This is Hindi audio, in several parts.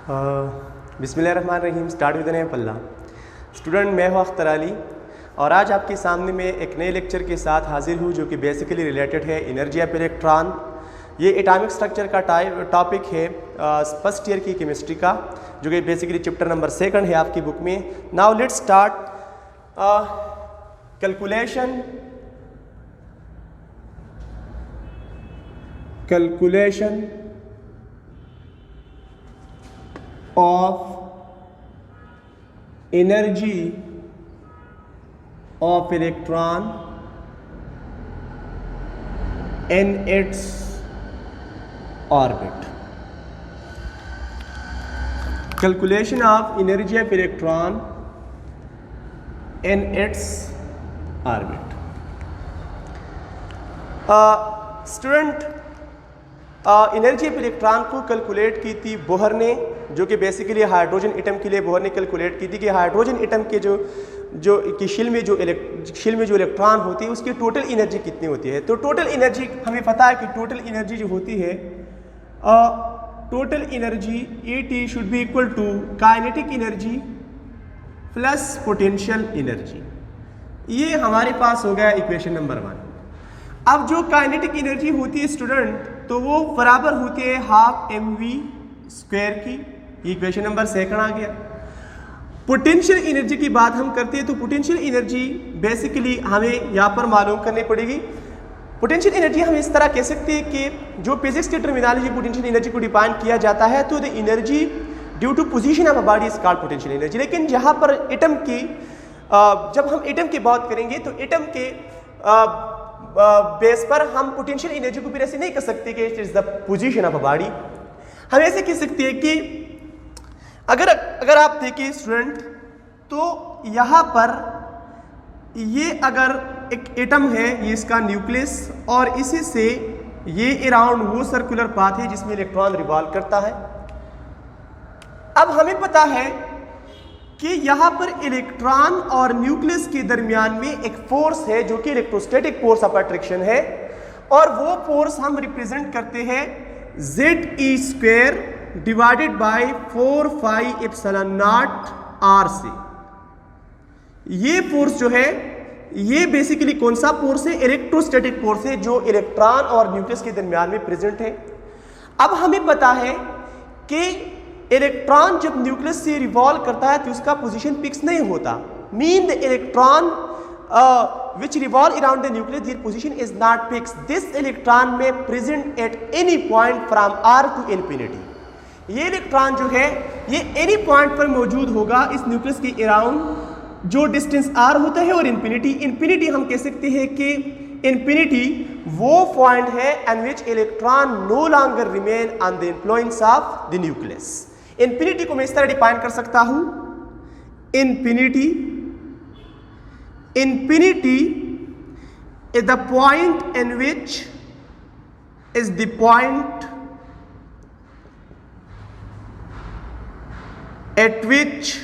बिस्मिल्लाहिर्रहमानिर्रहीम। Start with name Allah. Student, मैं हूँ अख्तर अली और आज आपके सामने में एक नए लेक्चर के साथ हाजिर हूँ जो कि बेसिकली रिलेटेड है एनर्जी ऑफ इलेक्ट्रॉन। ये एटॉमिक स्ट्रक्चर का टॉपिक है फर्स्ट ईयर की केमिस्ट्री का, जो कि बेसिकली चैप्टर नंबर 2 है आपकी बुक में। Now let's start calculation of energy of electron in its orbit. Calculation of energy of electron in its orbit. Student, energy of electron को कैलकुलेट की थी बोहर ने, जो कि बेसिकली हाइड्रोजन एटम के लिए बोहर ने कैलकुलेट की थी कि हाइड्रोजन एटम के जो शिल में जो इलेक्ट्रॉन होती है उसकी टोटल एनर्जी कितनी होती है। तो टोटल एनर्जी हमें पता है कि टोटल एनर्जी जो होती है total energy ET should be equal to kinetic energy plus potential energy. ये हमारे पास हो गया इक्वेशन नंबर 1। अब जो काइनेटिक एनर्जी होती है स्टूडेंट, तो वो बराबर होती है हाफ mv² की। इक्वेशन नंबर 2 आ गया। पोटेंशियल एनर्जी की बात हम करते हैं तो पोटेंशियल एनर्जी बेसिकली हमें यहाँ पर मालूम करनी पड़ेगी। पोटेंशियल एनर्जी हम इस तरह कह सकते हैं कि जो फिजिक्स की टर्मिनोलॉजी पोटेंशियल एनर्जी को डिफाइन किया जाता है तो the energy due to position of a body is called potential energy. लेकिन यहाँ पर एटम की जब हम एटम की बात करेंगे तो एटम के बेस पर हम पोटेंशियल एनर्जी को फिर ऐसे नहीं कह सकते कि it is the position of a body. हम ऐसे कह सकते हैं कि अगर आप देखिए स्टूडेंट, तो यहाँ पर ये अगर एक एटम है, ये इसका न्यूक्लियस, और इसी से ये अराउंड वो सर्कुलर पाथ है जिसमें इलेक्ट्रॉन रिवॉल्व करता है। अब हमें पता है कि यहाँ पर इलेक्ट्रॉन और न्यूक्लियस के दरमियान में एक फोर्स है जो कि इलेक्ट्रोस्टैटिक फोर्स ऑफ अट्रैक्शन है, और वो फोर्स हम रिप्रेजेंट करते हैं Ze² डिवाइडेड बाय 4πε0 r से। ये फोर्स जो है ये बेसिकली कौन सा फोर्स है? इलेक्ट्रोस्टैटिक फोर्स है जो इलेक्ट्रॉन और न्यूक्लियस के दरमियान में प्रेजेंट है। अब हमें पता है कि इलेक्ट्रॉन जब न्यूक्लियस से रिवॉल्व करता है तो उसका पोजीशन फिक्स नहीं होता। Mean the electron which revolve around the nucleus, their position is not fixed. This electron may present at any point from r to infinity. ये इलेक्ट्रॉन जो है ये एनी पॉइंट पर मौजूद होगा इस न्यूक्लियस के अराउंड, जो डिस्टेंस r होता है, और इन्फिनिटी हम कह सकते हैं कि इन्फिनिटी वो पॉइंट है in which electron no longer remain on the influence of the nucleus. Infinity को मैं इस तरह डिफाइन कर सकता हूं, infinity is the point in which is the point at which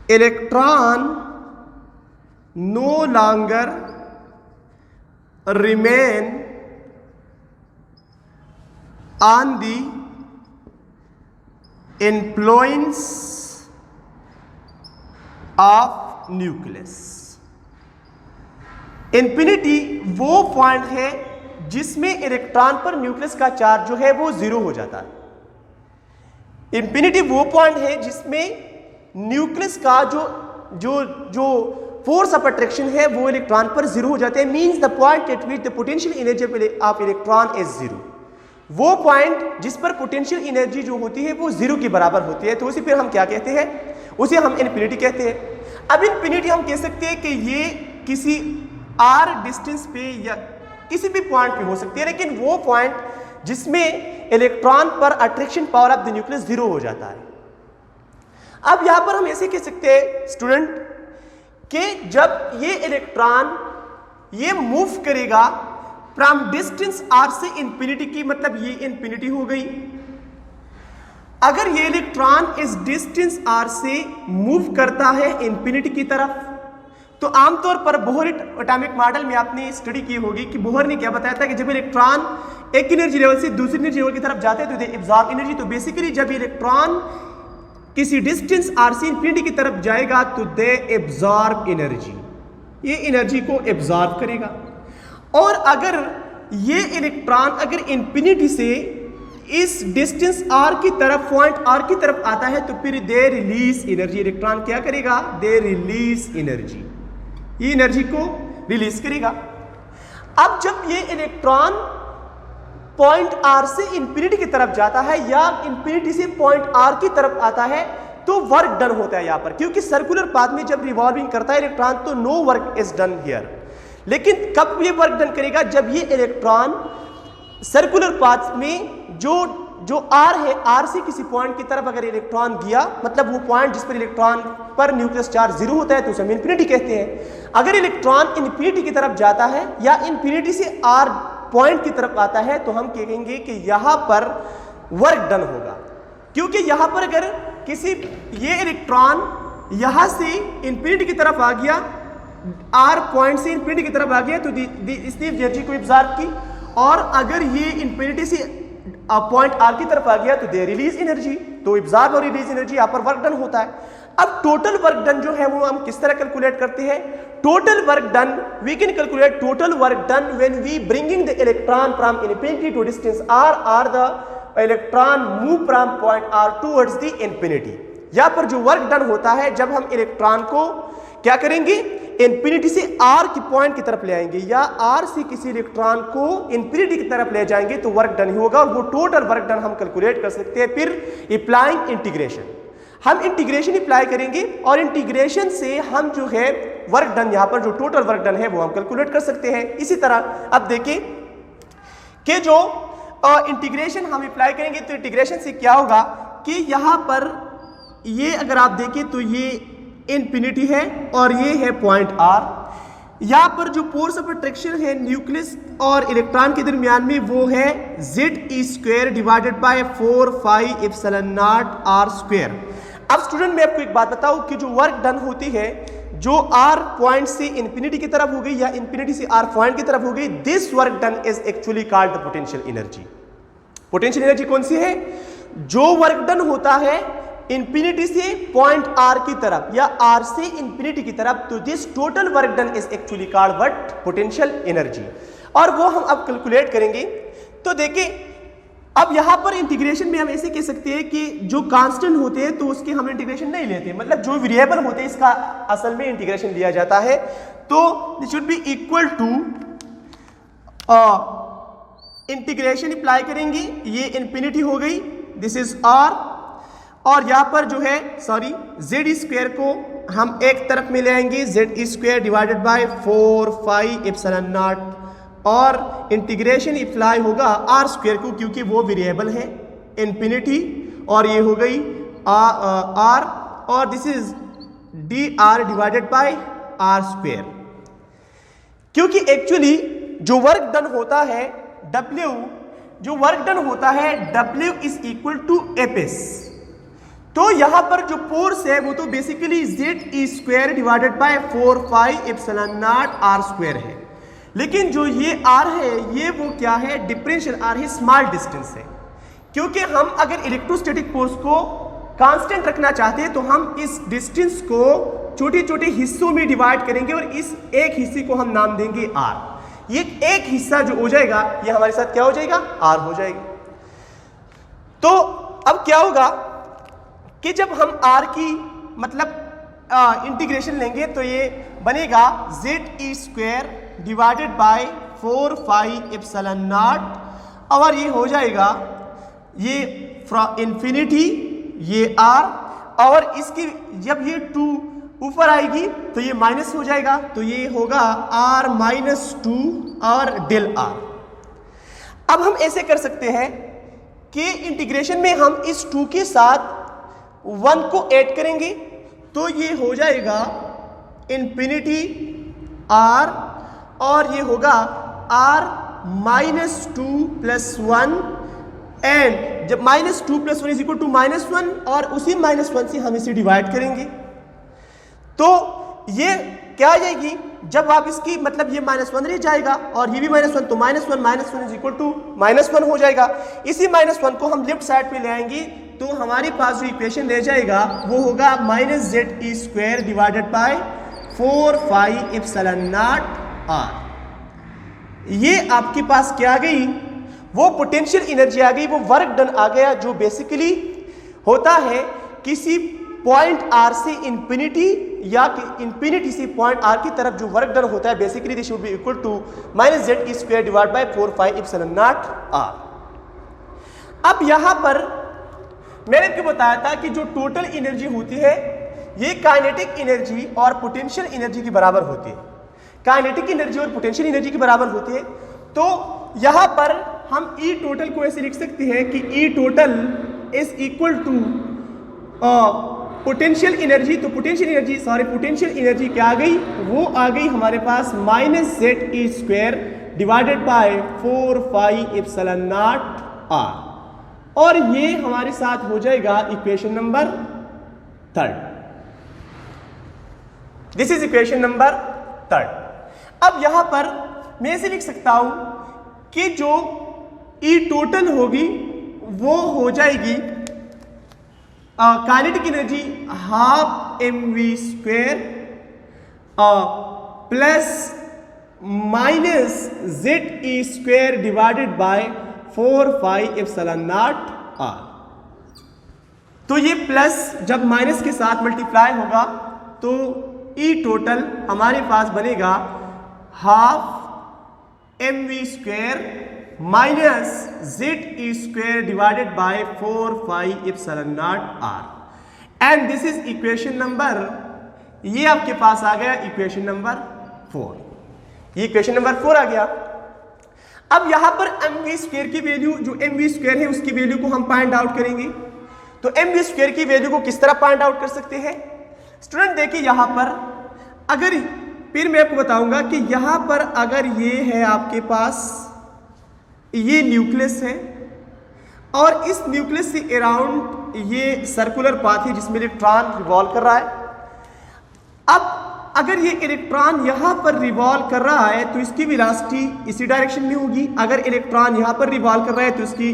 electron no longer remain on the influence of nucleus। Infinity वो पॉइंट है जिसमें इलेक्ट्रॉन पर न्यूक्लियस का चार्ज जो है वो 0 हो जाता है। इन्फिनिटी वो पॉइंट है जिसमें न्यूक्लियस का जो फोर्स ऑफ अट्रैक्शन है वो इलेक्ट्रॉन पर 0 हो जाते हैं। Means the point eight which the potential energy of electron is 0। वो पॉइंट जिस पर पोटेंशियल एनर्जी जो होती है वो 0 के बराबर होती है, तो उसे फिर हम क्या कहते हैं? उसे हम इन्फिनिटी कहते हैं। अब इन्फिनिटी हम कह सकते हैं कि ये किसी r डिस्टेंस पे या किसी भी पॉइंट पे हो सकती है, लेकिन वो पॉइंट जिसमें इलेक्ट्रॉन पर attraction power of the nucleus 0 हो जाता है। अब यहां पर हम ऐसे कह सकते हैं स्टूडेंट कि जब ये इलेक्ट्रॉन ये मूव करेगा फ्रॉम डिस्टेंस r से इन्फिनिटी की, मतलब ये इन्फिनिटी हो गई। अगर ये इलेक्ट्रॉन इस डिस्टेंस r से मूव करता है इन्फिनिटी की तरफ, तो आमतौर पर बोहर एटॉमिक मॉडल में आपने स्टडी की होगी कि बोहर ने क्या बताया था कि जब इलेक्ट्रॉन एक एनर्जी लेवल से दूसरी एनर्जी लेवल की तरफ जाते हैं तो दे एब्जॉर्ब एनर्जी। तो बेसिकली जब इलेक्ट्रॉन किसी डिस्टेंस आरसी इंफिनिटी की तरफ जाएगा तो दे एब्जॉर्ब एनर्जी, ये एनर्जी को एब्जॉर्ब करेगा। और अगर ये इलेक्ट्रॉन अगर इंफिनिटी से इस डिस्टेंस आर की तरफ, पॉइंट आर की तरफ आता है तो फिर दे रिलीज एनर्जी। इलेक्ट्रॉन क्या करेगा? दे रिलीज एनर्जी, ये एनर्जी को रिलीज करेगा। अब जब ये इलेक्ट्रॉन पॉइंट आर से इंफिनिटी की तरफ जाता है या इंफिनिटी से पॉइंट आर की तरफ आता है तो वर्क डन होता है यहां पर, क्योंकि सर्कुलर पाथ में जब रिवॉल्विंग करता है इलेक्ट्रॉन तो no work is done here. लेकिन कब ये वर्क डन करेगा? जब ये इलेक्ट्रॉन सर्कुलर पाथ में जो आर है, आर से किसी पॉइंट की तरफ अगर इलेक्ट्रॉन गया, मतलब वो पॉइंट जिस पर इलेक्ट्रॉन पर न्यूक्लियस चार्ज जीरो होता है तो उसे हम इंफिनिटी कहते हैं। अगर इलेक्ट्रॉन इंफिनिटी की तरफ जाता है या इंफिनिटी से आर पॉइंट की तरफ आता है तो हम कहेंगे कि यहां पर वर्क डन होगा, क्योंकि यहां पर अगर किसी ये इलेक्ट्रॉन यहां से इंफिनिटी की तरफ आ गया, आर पॉइंट से इंफिनिटी की तरफ आ गया तो इसने एनर्जी को एब्जॉर्ब की, और अगर ये इंफिनिटी से पॉइंट आर की तरफ आ गया तो दे रिलीज एनर्जी। तो एब्जॉर्ब और रिलीज एनर्जी यहां पर वर्क डन होता है। अब टोटल वर्क डन जो है वो हम किस तरह कैलकुलेट करते हैं? Total work done we can calculate total work done when we bringing the electron from infinity to distance R the electron move from point R towards the infinity. यहां पर जो वर्क डन होता है जब हम इलेक्ट्रॉन को क्या करेंगे? इंफिनिटी से आर की पॉइंट की तरफ ले आएंगे या आर से किसी इलेक्ट्रॉन को इंफिनिटी की तरफ ले जाएंगे तो वर्क डन ही होगा, और वो टोटल वर्क डन हम कैलकुलेट कर सकते हैं। फिर अप्लाइंग इंटीग्रेशन, हम इंटीग्रेशन अप्लाई करेंगे और इंटीग्रेशन से हम जो है वर्क डन, यहां पर जो टोटल वर्क डन है वो हम कैलकुलेट कर सकते हैं। इसी तरह अब देखें कि जो इंटीग्रेशन हम अप्लाई करेंगे तो इंटीग्रेशन से क्या होगा कि यहां पर ये अगर आप देखें तो ये इंफिनिटी है और ये है पॉइंट आर। यहां पर जो फोर्स ऑफ अट्रैक्शन है न्यूक्लियस और इलेक्ट्रॉन के दरमियान में वो है ZE² divided by 4 epsilon naught R square. अब स्टूडेंट मैं आपको एक बात बताऊं कि जो वर्क डन होती है, जो R पॉइंट से इंफिनिटी की तरफ हो गई या इंफिनिटी से R पॉइंट की तरफ हो गई, this work done is actually called the potential energy. Potential energy कौन सी है? जो वर्क डन होता है इंफिनिटी से पॉइंट आर की तरफ या आर से इंफिनिटी की तरफ, तो this total work done is actually called what? Potential energy. और वो हम अब कैलकुलेट करेंगे। तो देखिए अब यहां पर इंटीग्रेशन में हम ऐसे कह सकते हैं कि जो कांस्टेंट होते हैं तो उसके हम इंटीग्रेशन नहीं लेते, मतलब जो वेरिएबल होते हैं इसका असल में इंटीग्रेशन लिया जाता है। तो this should be equal to integration apply करेंगे, ये इंफिनिटी हो गई, दिस इज आर, और यहां पर जो है ZE² को हम एक तरफ में ले आएंगे, ZE² divided by 4 epsilon naught, और इंटीग्रेशन अप्लाई होगा R² को क्योंकि वो वेरिएबल है इंफिनिटी, और ये हो गई R, और this is dr divided by R², क्योंकि एक्चुअली जो वर्क डन होता है W, जो वर्क डन होता है W is equal to Fs। तो यहां पर जो फोर्स है वो तो basically ZE² divided by 4 epsilon naught R² है, लेकिन जो ये R है ये वो क्या है? डिफरेंशियल R है, स्मॉल डिस्टेंस है। क्योंकि हम अगर इलेक्ट्रोस्टैटिक फोर्स को कांस्टेंट रखना चाहते हैं तो हम इस डिस्टेंस को छोटे छोटे हिस्सों में डिवाइड करेंगे और इस एक हिस्से को हम नाम देंगे R। ये एक हिस्सा जो हो जाएगा ये हमारे साथ क्या हो जाएगा? R हो जाएगा। तो अब क्या होगा कि जब हम R की मतलब इंटीग्रेशन लेंगे तो ये बनेगा ZE² divided by 4 epsilon naught, और ये हो जाएगा ये फ्रॉम इंफिनिटी ये R, और इसकी जब ये 2 ऊपर आएगी तो ये माइनस हो जाएगा, तो ये होगा R-2 और डेल R। अब हम ऐसे कर सकते हैं कि इंटीग्रेशन में हम इस 2 के साथ 1 को ऐड करेंगे तो ये हो जाएगा इंफिनिटी R, और ये होगा R-2 + 1, एंड जब -2 + 1 इज इक्वल टू -1, और उसी -1 से हम इसे डिवाइड करेंगे तो ये क्या आ जाएगी, जब आप इसकी मतलब ये -1 रह जाएगा और ये भी -1, तो -1 इज इक्वल टू -1 हो जाएगा। इसी -1 को हम लेफ्ट साइड पे ले आएंगे तो हमारे पास जो इक्वेशन रह जाएगा वो होगा -ZE² divided by 4 pi epsilon naught R. ये आपके पास क्या आ गई, वो पोटेंशियल एनर्जी आ गई, वो वर्क डन आ गया, जो बेसिकली होता है किसी पॉइंट आर से इंफिनिटी या इंफिनिटी से पॉइंट आर की तरफ जो वर्क डन होता है, basically this should be equal to -ZE² divide by 4 pi epsilon naught R. अब यहां पर मैंने आपको बताया था कि जो टोटल एनर्जी होती है ये काइनेटिक एनर्जी और पोटेंशियल एनर्जी के बराबर होती है। काइनेटिक एनर्जी और पोटेंशियल एनर्जी के बराबर होती है। तो यहां पर हम ई टोटल को ऐसे लिख सकते हैं कि E total is equal to potential energy. तो पोटेंशियल एनर्जी क्या आ गई, वो आ गई हमारे पास -ZE² divided by 4 pi epsilon naught r, और ये हमारे साथ हो जाएगा equation number 3। This is equation number 3। अब यहां पर मैं ऐसे लिख सकता हूं कि जो ई टोटल होगी वो हो जाएगी kinetic energy ½ plus -ZE² divided by 4 pi epsilon naught R. तो ये प्लस जब माइनस के साथ मल्टीप्लाई होगा तो ई टोटल हमारे पास बनेगा ½ minus ZE² divided by 4 pi epsilon naught R, and this is equation number, ये आपके पास आ गया इक्वेशन नंबर 4। ये इक्वेशन नंबर 4 आ गया। अब यहां पर mv² की वैल्यू, जो mv² है उसकी वैल्यू को हम फाइंड आउट करेंगे। तो mv² की वैल्यू को किस तरह फाइंड आउट कर सकते हैं स्टूडेंट, देखिए यहां पर अगर, फिर मैं आपको बताऊंगा कि यहां पर अगर ये है आपके पास, ये न्यूक्लियस है और इस न्यूक्लियस से अराउंड ये सर्कुलर पाथ है जिसमें इलेक्ट्रॉन रिवॉल्व कर रहा है। अब अगर ये इलेक्ट्रॉन यहां पर रिवॉल्व कर रहा है तो इसकी वेलोसिटी इसी डायरेक्शन में होगी। अगर इलेक्ट्रॉन यहां पर रिवॉल्व कर रहा है तो इसकी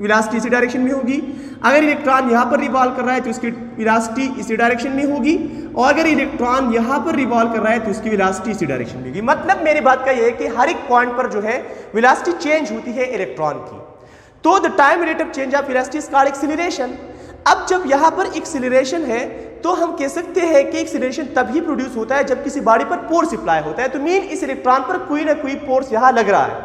वेलोसिटी इसी डायरेक्शन में होगी। अगर इलेक्ट्रॉन यहां पर रिवॉल्व कर रहा है तो इसकी वेलोसिटी इसी डायरेक्शन में होगी, और अगर इलेक्ट्रॉन यहां पर रिवॉल्व कर रहा है तो इसकी वेलोसिटी इसी डायरेक्शन में होगी। मतलब मेरी बात का यह है कि हर एक पॉइंट पर जो है वेलोसिटी चेंज होती है इलेक्ट्रॉन की। तो the time rate of change of velocity is called acceleration. अब जब यहां पर एक्सीलरेशन है तो हम कह सकते हैं कि एक्सीलरेशन तभी प्रोड्यूस होता है जब किसी बॉडी पर फोर्स अप्लाई होता है। तो मीन इस इलेक्ट्रॉन पर कोई ना कोई फोर्स यहां लग रहा है,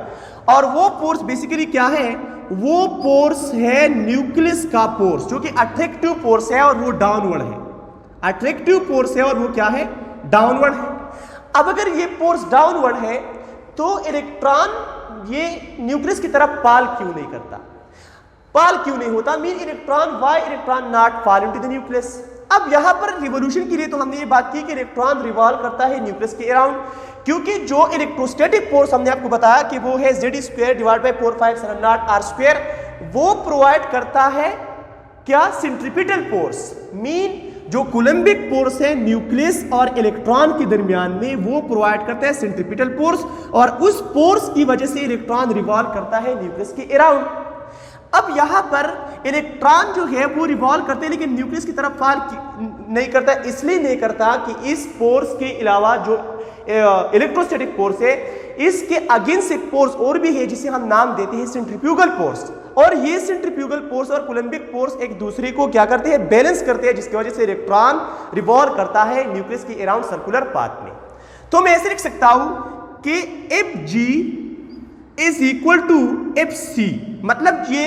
और वो फोर्स बेसिकली क्या है, वो फोर्स है न्यूक्लियस का फोर्स, जो कि अट्रैक्टिव फोर्स है और वो डाउनवर्ड है। अट्रैक्टिव फोर्स है और वो क्या है, डाउनवर्ड है। अब अगर ये फोर्स डाउनवर्ड है तो इलेक्ट्रॉन ये न्यूक्लियस की तरफ फॉल क्यों नहीं करता, फॉल क्यों नहीं होता, mean electron, why electron not fall into the nucleus. अब यहां पर रिवोल्यूशन के लिए तो हमने ये बात की कि इलेक्ट्रॉन रिवॉल्व करता है न्यूक्लियस के अराउंड, क्योंकि जो इलेक्ट्रोस्टैटिक फोर्स हमने आपको बताया कि वो है ZE² divide by 4 pi epsilon naught r², वो प्रोवाइड करता है क्या, सेंट्रीपिटल फोर्स। मीन जो कूलम्बिक फोर्स है न्यूक्लियस और इलेक्ट्रॉन के दरमियान में, वो प्रोवाइड करता है सेंट्रीपिटल फोर्स, और उस फोर्स की वजह से इलेक्ट्रॉन रिवॉल्व करता है न्यूक्लियस के अराउंड। अब यहां पर इलेक्ट्रॉन जो है वो रिवॉल्व करते हैं लेकिन न्यूक्लियस की तरफ फॉल नहीं करता। इसलिए नहीं करता कि इस फोर्स के अलावा जो इलेक्ट्रोस्टैटिक फोर्स है, इसके अगेंस्ट एक फोर्स और भी है जिसे हम नाम देते हैं सेंट्रीफ्यूगल फोर्स, और ये सेंट्रीफ्यूगल फोर्स और कूलम्बिक फोर्स एक दूसरे को क्या करते हैं, बैलेंस करते हैं, जिसकी वजह से इलेक्ट्रॉन रिवॉल्व करता है न्यूक्लियस के अराउंड सर्कुलर पाथ में। तो मैं ऐसे लिख सकता हूं कि Fg is equal to Fc, मतलब ये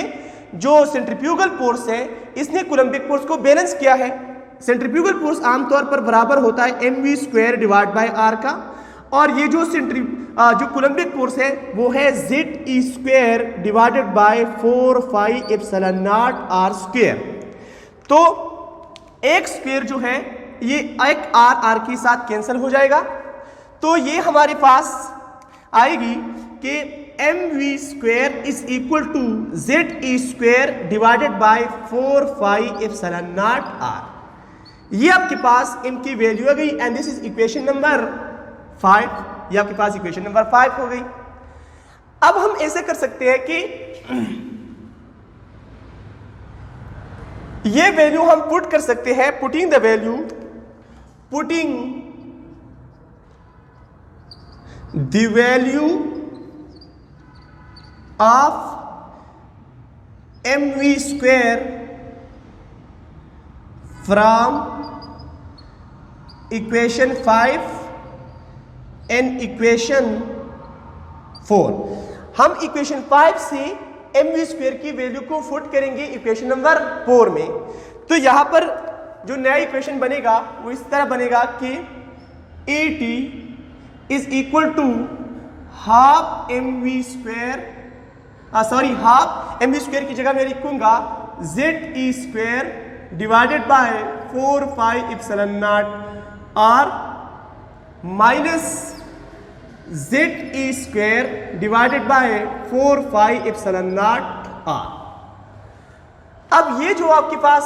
जो सेंट्रीफ्यूगल फोर्स है इसने कूलम्बिक फोर्स को बैलेंस किया है। सेंट्रीफ्यूगल फोर्स आमतौर पर बराबर होता है mv² डिवाइड बाय r का, और ये जो जो कूलम्बिक फोर्स है वो है ZE² divided by 4 pi epsilon naught r²। तो एक स्क्वायर जो है ये एक r के साथ कैंसिल हो जाएगा, तो ये हमारे पास आएगी कि mv² is equal to ZE² divided by 4 pi epsilon naught r। ये आपके पास m की वैल्यू आ गई, and this is equation number 5, ये आपके पास इक्वेशन नंबर 5 हो गई। अब हम ऐसे कर सकते हैं कि ये वैल्यू हम पुट कर सकते हैं, putting the value of mv square from equation 5 and equation 4। हम इक्वेशन 5 से mv स्क्वायर की वैल्यू को पुट करेंगे इक्वेशन नंबर 4 में। तो यहां पर जो नया इक्वेशन बनेगा वो इस तरह बनेगा कि at is equal to half mv square, half mv square की जगह मैं लिखूंगा ze square divided by 4 pi epsilon naught r minus ze square divided by 4 pi epsilon naught r। अब ये जो आपके पास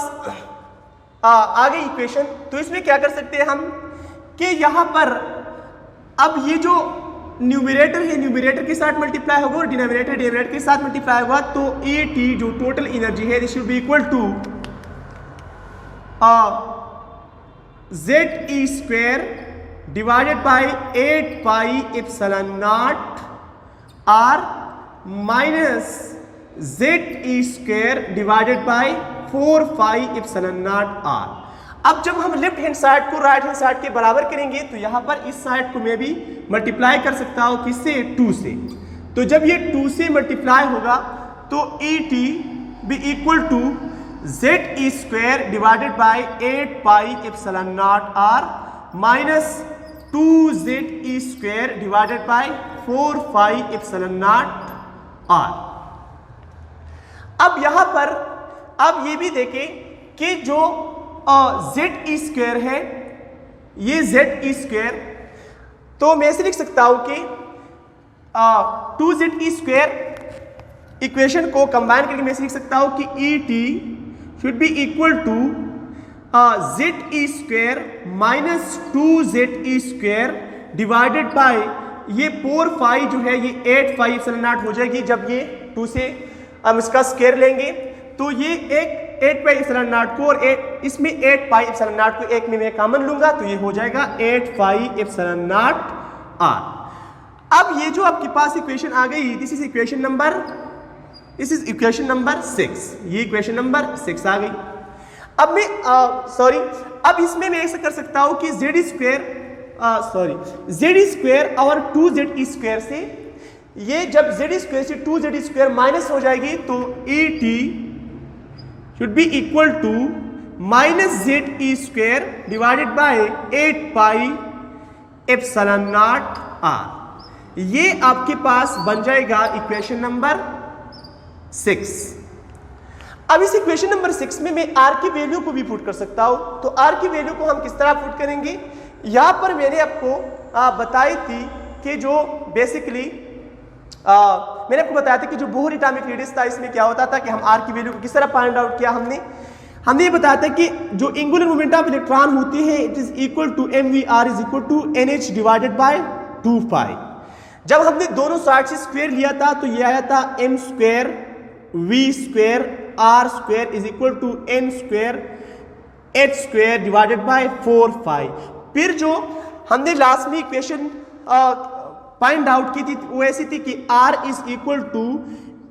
आ गई इक्वेशन, तो इसमें क्या कर सकते हैं हम कि यहां पर अब ये जो न्यूमरेटर है न्यूमरेटर के साथ मल्टीप्लाई होगा और डिनोमिनेटर के साथ मल्टीप्लाई होगा, तो AT जो टोटल एनर्जी है this should be equal to ZE square divided by 8 pi epsilon naught R minus ZE square divided by 4 pi epsilon naught R। अब जब हम लेफ्ट हैंड साइड को राइट हैंड साइड के बराबर करेंगे तो यहां पर इस साइड को मैं भी मल्टीप्लाई कर सकता हूं, किससे? 2 से। तो जब ये 2 से मल्टीप्लाई होगा तो ET भी equal to ZE square divided by 8 pi epsilon naught R minus 2ZE square divided by 4 pi epsilon naught R। अब यहां पर आप ये भी देखें कि जो ZE स्क्वायर है, ये ZE स्क्वायर, तो मैं ऐसे लिख सकता हूं कि 2ZE स्क्वायर इक्वेशन को कंबाइन करके मैं ऐसे लिख सकता हूं कि ET should be equal to ZE square minus 2ZE square divided by ये 4 पाई जो है ये 8 पाई एप्सिलॉन नॉट हो जाएगी। जब ये 2 से हम इसका स्क्वायर लेंगे तो ये एक 8 पाई एप्सिलॉन नॉट को और 8 इसमें 8 पाई एप्सिलॉन नॉट को एक में मैं कॉमन लूंगा तो ये हो जाएगा 8 पाई एप्सिलॉन नॉट R। अब ये जो आपके पास इक्वेशन आ गई दिस इज इक्वेशन नंबर 6, ये इक्वेशन नंबर 6 आ गई। अब मैं अब इसमें मैं ऐसा कर सकता हूं कि ZE स्क्वायर और 2ZE स्क्वायर से ये जब ZE स्क्वायर से 2ZE स्क्वायर माइनस हो जाएगी तो ET should be equal to minus ZE square divided by 8 pi epsilon naught R। ये आपके पास बन जाएगा इक्वेशन नंबर 6। अब इस इक्वेशन नंबर 6 में मैं R की वैल्यू को भी पुट कर सकता हूं। तो R की वैल्यू को हम किस तरह पुट करेंगे, यहां पर मैंने आपको बताई थी कि जो बेसिकली मैंने आपको बताया था कि जो बोहर एटॉमिक रेडियस था इसमें क्या होता था कि हम R की वैल्यू को किस तरह फाइंड आउट किया। हमने ये बताया था कि जो एंगुलर मोमेंट ऑफ इलेक्ट्रॉन होती है it is equal to mvr is equal to nh divided by 2 pi. जब हमने दोनों साइड से स्क्वायर लिया था तो ये आया था m square v square r square is equal to n square h square divided by 4 pi. फिर जो हमने लास्ट में इक्वेशन फाइंड आउट की थी वो ऐसी थी कि R is equal to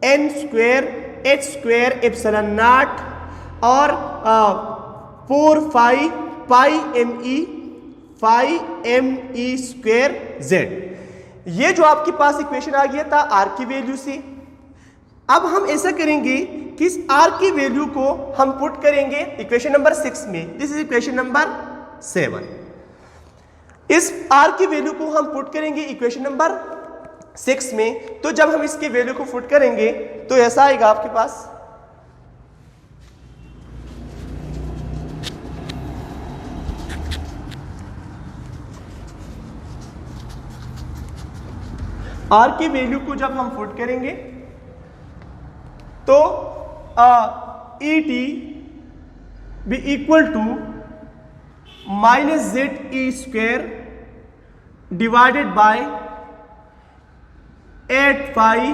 n square h square epsilon naught और 4 पाई me स्क्वायर z। ये जो आपके पास इक्वेशन आ गया था R की वैल्यू से। अब हम ऐसा करेंगे कि इस R की वैल्यू को हम पुट करेंगे इक्वेशन नंबर 6 में, दिस इज इक्वेशन नंबर 7। इस R की वैल्यू को हम पुट करेंगे इक्वेशन नंबर 6 में। तो जब हम इसकी वैल्यू को पुट करेंगे तो ऐसा आएगा आपके पास R की वैल्यू को जब हम पुट करेंगे तो ET भी equal to minus ZE square divided by 8 pi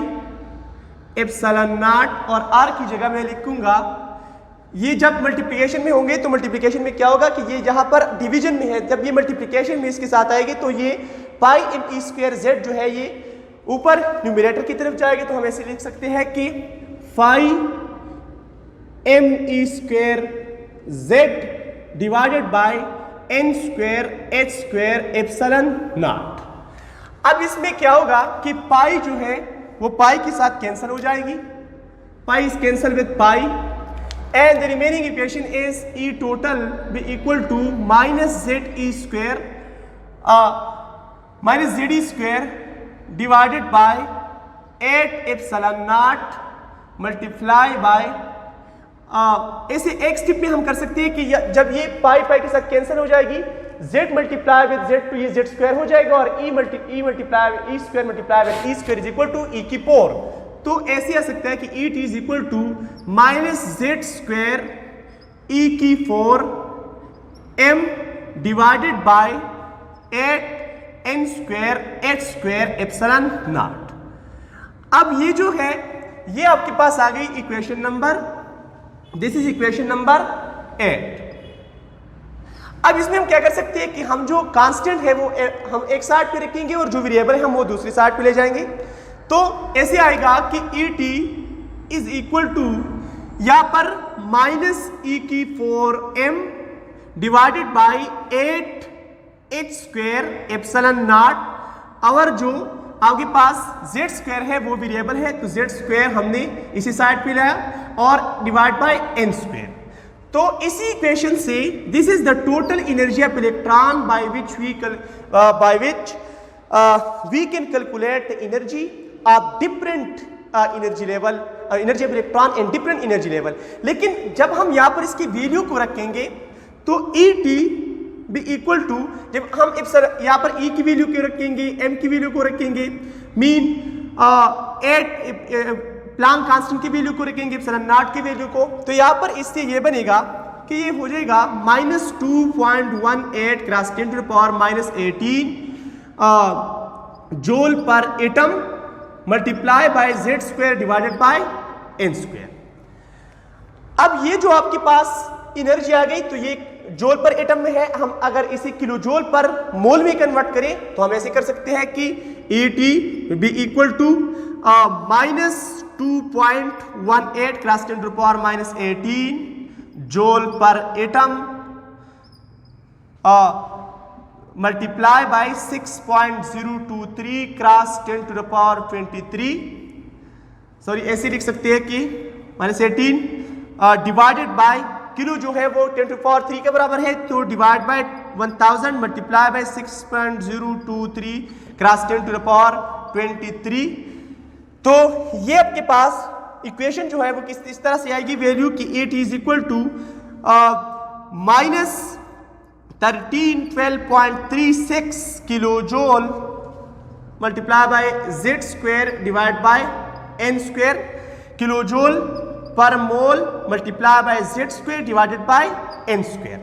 epsilon naught, और r की जगह मैं लिखूंगा, ये जब मल्टीप्लिकेशन में होंगे तो मल्टीप्लिकेशन में क्या होगा कि ये जहां पर डिवीजन में है, जब ये मल्टीप्लिकेशन में इसके साथ आएगी तो ये पाई इन ई स्क्वायर जेड जो है ये ऊपर न्यूमरेटर की तरफ जाएगी, तो हम ऐसे लिख सकते हैं कि phi M E square Z divided by N square H square epsilon naught. अब इसमें क्या होगा कि पाई जो है वो पाई के साथ कैंसिल हो जाएगी, pi is cancel with pi, and the remaining equation is E total be equal to minus Z E square minus Z E square divided by 8 epsilon naught multiply by, ऐसे एक स्टेप में हम कर सकते हैं कि जब ये पाई पाई के साथ कैंसिल हो जाएगी, z मल्टीप्लाई विद z, तो ये z स्क्वायर हो जाएगा, और e multiply with e square multiply with e square is equal to e की पावर। तो ऐसे आ सकता है कि e t is equal to minus z square e की 4 m divided by 8 n square h square epsilon naught. अब ये जो है ये आपके पास आ गई equation number, this is equation number 8। अब इसमें हम क्या कर सकते हैं कि हम जो कांस्टेंट है वो हम एक साइड पे रखेंगे और जो वेरिएबल है हम वो दूसरी साइड पे ले जाएंगे। तो ऐसे आएगा कि E T is equal to यहां पर माइनस ई की 4m divided by 8 H square epsilon naught, और जो आपके पास z स्क्वायर है वो वेरिएबल है, तो z स्क्वायर हमने इसी साइड पे लाया और डिवाइड बाय n स्क्वायर। तो इसी इक्वेशन से this is the total energy of electron by which we can calculate the energy of different energy level, energy of electron and different energy level. लेकिन जब हम यहाँ पर इसकी वैल्यू को रखेंगे तो E T be equal to, जब हम यहाँ पर E की वैल्यू को रखेंगे, M की वैल्यू को रखेंगे, मीन 8 प्लांक कांस्टेंट की वैल्यू को रखेंगे, एप्सिलॉन नॉट की वैल्यू को, तो यहाँ पर इससे ये बनेगा कि ये हो जाएगा minus 2.18 cross 10 to the power minus 18 joule per atom multiply by z square divided by n square. अब ये जो आपके पास एनर्जी आ गई तो ये जूल पर एटम में है, हम अगर इसे किलो जूल पर मोल में कन्वर्ट करें तो हम ऐसे कर सकते हैं कि ET be equal to minus 2.18 cross 10 to the power minus 18 joule per atom multiply by 6.023 cross 10 to the power 23, sorry ऐसे लिख सकते हैं कि माइनस 18 डिवाइडेड बाय किलो जो है वो 10 टू द पावर 3 के बराबर है, तो divide by 1000 multiply by 6.023 cross 10 to the power 23। तो ये आपके पास इक्वेशन जो है वो इस तरह से आएगी वैल्यू की एट is equal to minus 1312.36 kilo joule multiply by z square divide by n square kilo joule per mole multiply by z square divided by n square.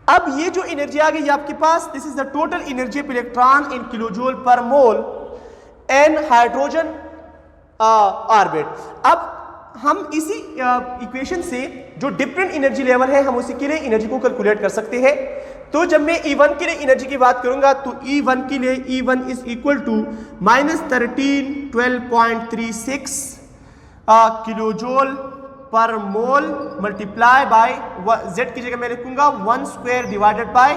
अब ये जो एनर्जी आ गई आपके पास, this is the total energy of electron in kilo joule per mole N hydrogen orbit. अब हम इसी इक्वेशन से जो डिफरेंट एनर्जी लेवल है हम उसी के लिए एनर्जी को कैलकुलेट कर सकते हैं। तो जब मैं E1 के लिए एनर्जी की बात करूंगा तो E1 के लिए E1 is equal to minus 1312.36 kilo joule per mole multiply by z की जगह मैं लिखूंगा 1 स्क्वायर डिवाइडेड बाय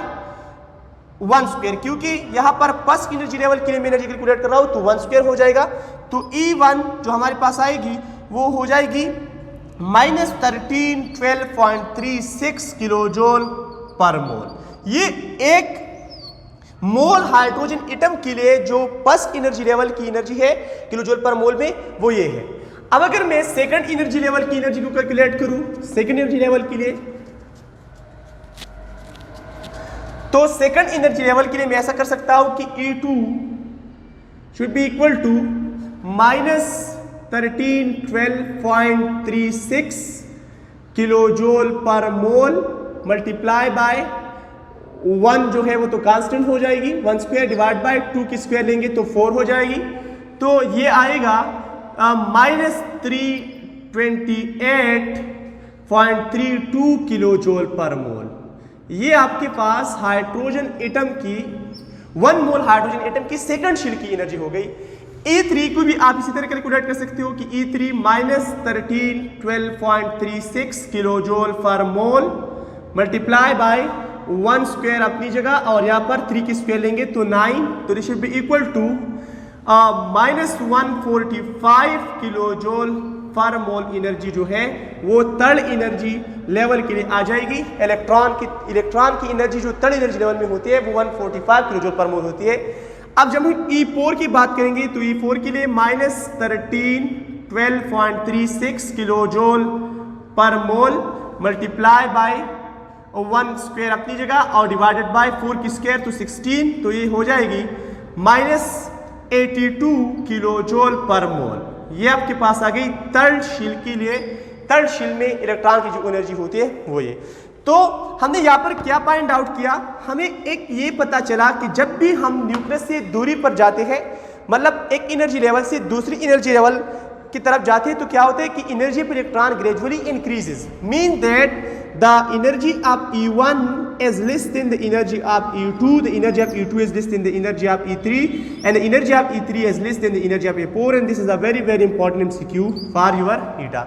1 स्क्वायर, क्योंकि यहां पर फर्स्ट एनर्जी लेवल के लिए मैं एनर्जी कैलकुलेट कर रहा हूं तो 1 स्क्वायर हो जाएगा। तो E1 जो हमारे पास आएगी वो हो जाएगी माइनस 1312.36 किलो जूल पर मोल। ये एक मोल हाइड्रोजन एटम के लिए जो फर्स्ट एनर्जी लेवल की एनर्जी है किलो जूल पर मोल में वो ये है। अब अगर मैं सेकंड एनर्जी लेवल की एनर्जी को कैलकुलेट करूं, सेकंड एनर्जी लेवल के लिए, तो सेकंड एनर्जी लेवल के लिए मैं ऐसा कर सकता हूं कि E2 should be equal to minus 1312.36 kilo joule per mole multiply bye 1 जो है वो तो कांस्टेंट हो जाएगी, 1 स्क्वायर डिवाइड बाय 2 की स्क्वायर लेंगे तो 4 हो जाएगी। तो ये आएगा -328.32 किलो जूल पर मोल। ये आपके पास हाइड्रोजन एटम की 1 मोल हाइड्रोजन एटम की सेकंड शील की एनर्जी हो गई। E3 को भी आप इसी तरह कैलकुलेट कर सकते हो कि E3 -1312.36 kilo joule per mole multiply bye 1 square अपनी जगह और यहाँ पर 3 की स्क्वायर लेंगे तो 9, तो this should be equal to -145 kilo joule per mole energy जो है वो थर्ड एनर्जी लेवल के लिए आ जाएगी। इलेक्ट्रॉन की एनर्जी जो थर्ड एनर्जी लेवल में होती है वो 145 किलो जूल पर मोल होती है। अब जब हम E4 की बात करेंगे तो E4 के लिए -1312.36 kilo joule per mole multiply bye 1 square अपनी जगह और डिवाइडेड बाय 4 की स्क्वायर तो 16, तो ये हो जाएगी -82 किलो जूल पर मोल। ये आपके पास आ गई थर्ड शील के लिए। थर्ड शील में इलेक्ट्रॉन की जो एनर्जी होती है वो ये। तो हमने यहाँ पर क्या फाइंड आउट किया, हमें एक ये पता चला कि जब भी हम न्यूक्लियस से दूरी पर जाते हैं, मतलब एक एनर्जी लेवल से दूसरी एनर्जी लेवल की तरफ जाते हैं, तो क्या होता है कि energy of electron gradually increases, mean that the energy of E1 is less than the energy of E2, the energy of E2 is less than the energy of E3, and the energy of E3 is less than the energy of E4, and this is a very very important MCQ for your ETA.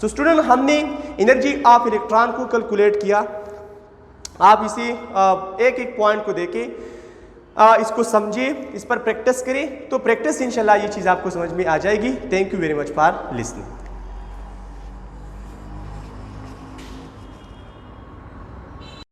तो स्टूडेंट, हमने एनर्जी ऑफ इलेक्ट्रॉन को कैलकुलेट किया। आप इसे एक एक पॉइंट को देके इसको समझिए, इस पर प्रैक्टिस करें, तो प्रैक्टिस इंशाल्लाह ये चीज़ आपको समझ में आ जाएगी। Thank you very much for listening.